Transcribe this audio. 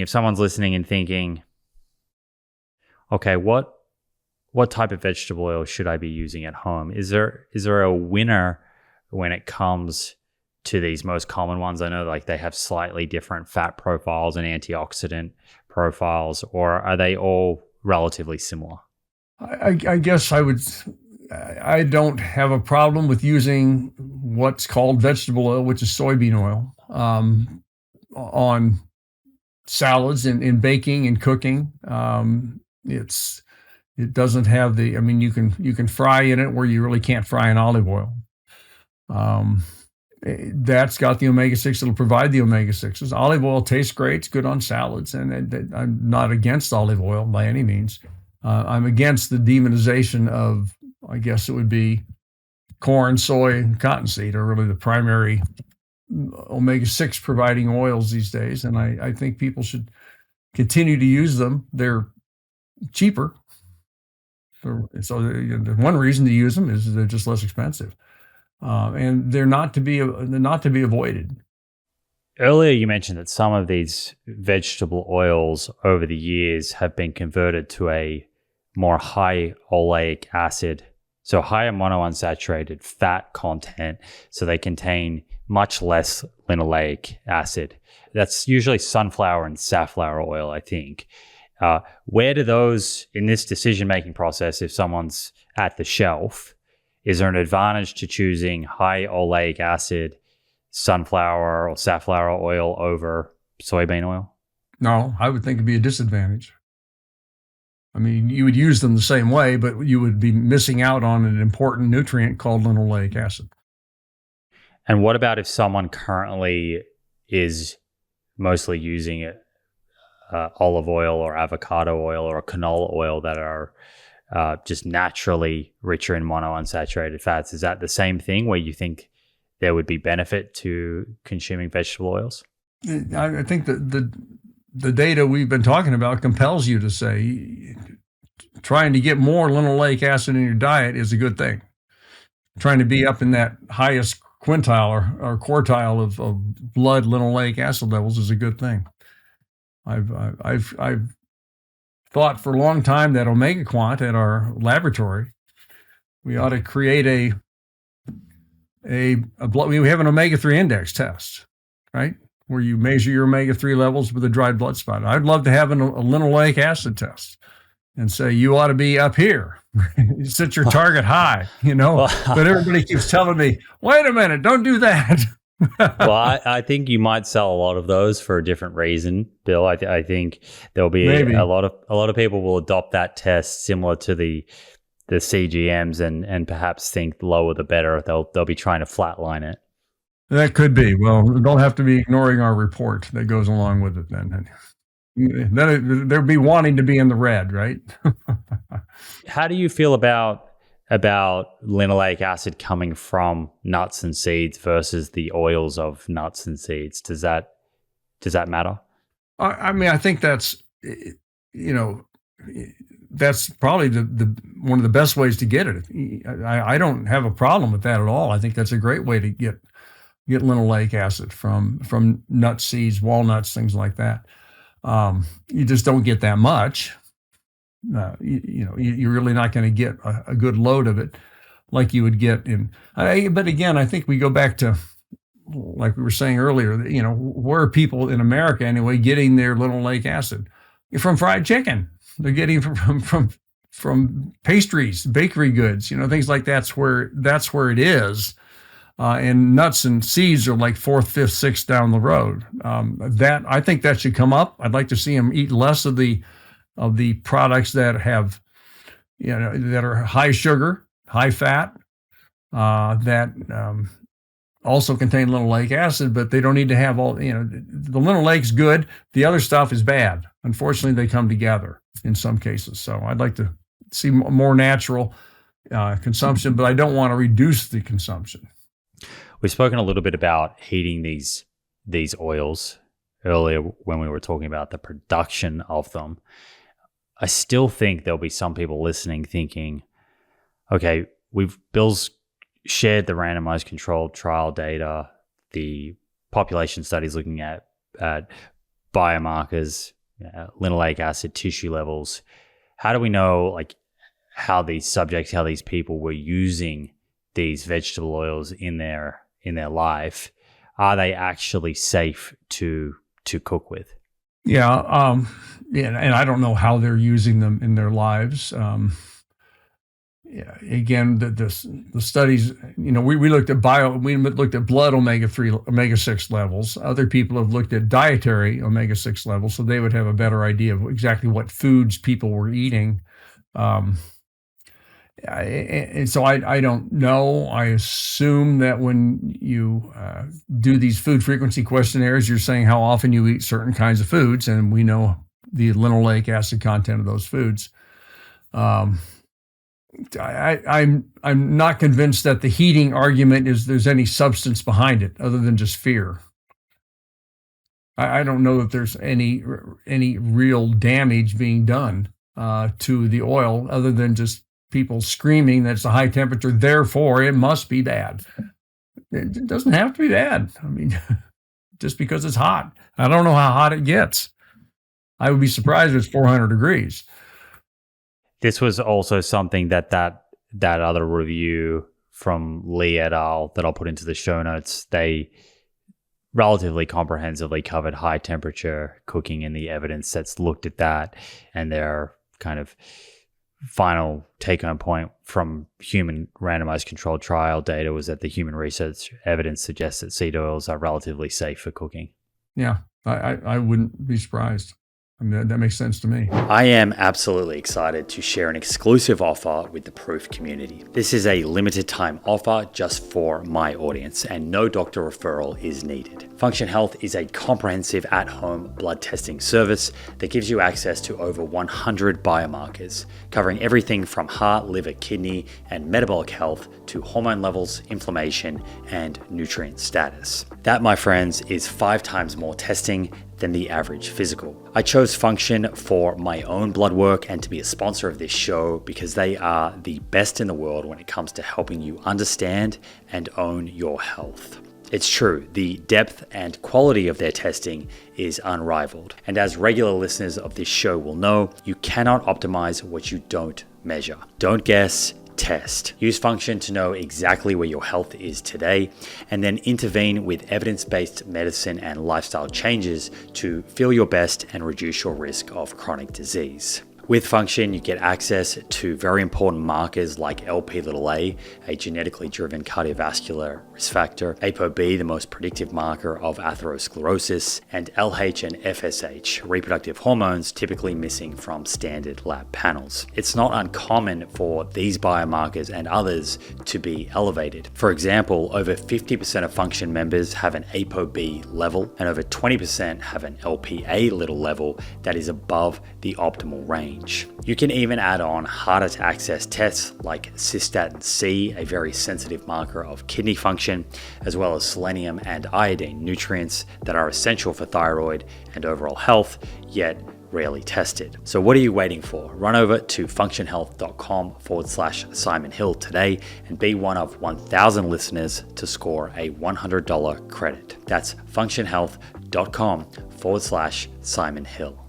if someone's listening and thinking, okay, what type of vegetable oil should I be using at home? Is there a winner when it comes to these most common ones? I know like they have slightly different fat profiles and antioxidant profiles, or are they all relatively similar? I guess I don't have a problem with using what's called vegetable oil, which is soybean oil, on salads and in baking and cooking. It doesn't have the, I mean, you can fry in it where you really can't fry in olive oil. That's got the omega-6. It'll provide the omega-6s. Olive oil tastes great. It's good on salads. And I'm not against olive oil by any means. I'm against the demonization of, I guess it would be corn, soy, and cottonseed are really the primary omega-6 providing oils these days. And I think people should continue to use them. They're cheaper. So the one reason to use them is they're just less expensive. And they're not to be avoided. Earlier, you mentioned that some of these vegetable oils over the years have been converted to a more high oleic acid, so higher monounsaturated fat content, so they contain much less linoleic acid. That's usually sunflower and safflower oil, I think. Where do those, in this decision-making process, if someone's at the shelf, is there an advantage to choosing high oleic acid sunflower or safflower oil over soybean oil? No, I would think it'd be a disadvantage. I mean, you would use them the same way, but you would be missing out on an important nutrient called linoleic acid. And what about if someone currently is mostly using olive oil or avocado oil or canola oil that are just naturally richer in monounsaturated fats? Is that the same thing where you think there would be benefit to consuming vegetable oils? I think that the data we've been talking about compels you to say trying to get more linoleic acid in your diet is a good thing. Trying to be up in that highest quintile or quartile of blood linoleic acid levels is a good thing. I've thought for a long time that Omega Quant at our laboratory, we ought to create a blood. We have an omega-3 index test, right? Where you measure your omega-3 levels with a dried blood spot. I'd love to have a linoleic acid test and say, you ought to be up here. Set your target high, but everybody keeps telling me, wait a minute, don't do that. Well, I think you might sell a lot of those for a different reason, Bill. I think there'll be a lot of people will adopt that test similar to the CGMs and perhaps think the lower the better. They'll be trying to flatline it. That could be. Well, they'll have to be ignoring our report that goes along with it then. Then they'll be wanting to be in the red, right? How do you feel about linoleic acid coming from nuts and seeds versus the oils of nuts and seeds? Does that matter? I mean, I think that's that's probably the one of the best ways to get it. I don't have a problem with that at all. I think that's a great way to get linoleic acid from nut seeds, walnuts, things like that. You just don't get that much. You're really not going to get a good load of it like you would get in. But again, I think we go back to, like we were saying earlier, where are people in America anyway getting their linoleic acid? From fried chicken. They're getting from pastries, bakery goods, things like that's where it is. And nuts and seeds are like 4th, 5th, 6th down the road. I think that should come up. I'd like to see them eat less of the products that have, that are high sugar, high fat, that also contain linoleic acid, but they don't need to have all, the linoleic's good. The other stuff is bad. Unfortunately, they come together in some cases. So I'd like to see more natural consumption, but I don't want to reduce the consumption. We've spoken a little bit about heating these oils earlier when we were talking about the production of them. I still think there'll be some people listening thinking, okay, Bill's shared the randomized controlled trial data, the population studies looking at biomarkers, linoleic acid tissue levels. How do we know like how these people were using these vegetable oils in their life? Are they actually safe to cook with? Yeah, and I don't know how they're using them in their lives. Yeah, again, the studies, we looked at blood omega-3, omega-6 levels. Other people have looked at dietary omega-6 levels, so they would have a better idea of exactly what foods people were eating. And so I don't know. I assume that when you do these food frequency questionnaires, you're saying how often you eat certain kinds of foods, and we know the linoleic acid content of those foods. I'm not convinced that the heating argument there's any substance behind it other than just fear. I don't know that there's any real damage being done to the oil other than just people screaming that it's a high temperature, therefore it must be bad. It doesn't have to be bad. I mean, just because it's hot. I don't know how hot it gets. I would be surprised if it's 400 degrees. This was also something that other review from Lee et al. That I'll put into the show notes, they relatively comprehensively covered high temperature cooking and the evidence that's looked at that, and their kind of final take-home point from human randomized controlled trial data was that the human research evidence suggests that seed oils are relatively safe for cooking. Yeah, I wouldn't be surprised. I mean, that makes sense to me. I am absolutely excited to share an exclusive offer with the Proof community. This is a limited time offer just for my audience, and no doctor referral is needed. Function Health is a comprehensive at-home blood testing service that gives you access to over 100 biomarkers, covering everything from heart, liver, kidney, and metabolic health to hormone levels, inflammation, and nutrient status. That, my friends, is 5 times more testing than the average physical. I chose Function for my own blood work and to be a sponsor of this show because they are the best in the world when it comes to helping you understand and own your health. It's true, the depth and quality of their testing is unrivaled. And as regular listeners of this show will know, you cannot optimize what you don't measure. Don't guess, test. Use Function to know exactly where your health is today, and then intervene with evidence-based medicine and lifestyle changes to feel your best and reduce your risk of chronic disease. With Function, you get access to very important markers like Lp(a), a genetically driven cardiovascular risk factor, ApoB, the most predictive marker of atherosclerosis, and LH and FSH, reproductive hormones typically missing from standard lab panels. It's not uncommon for these biomarkers and others to be elevated. For example, over 50% of Function members have an ApoB level, and over 20% have an Lp(a) level that is above the optimal range. You can even add on harder to access tests like cystatin C, a very sensitive marker of kidney function, as well as selenium and iodine, nutrients that are essential for thyroid and overall health, yet rarely tested. So what are you waiting for? Run over to functionhealth.com/Simon Hill today and be one of 1,000 listeners to score a $100 credit. That's functionhealth.com/Simon Hill.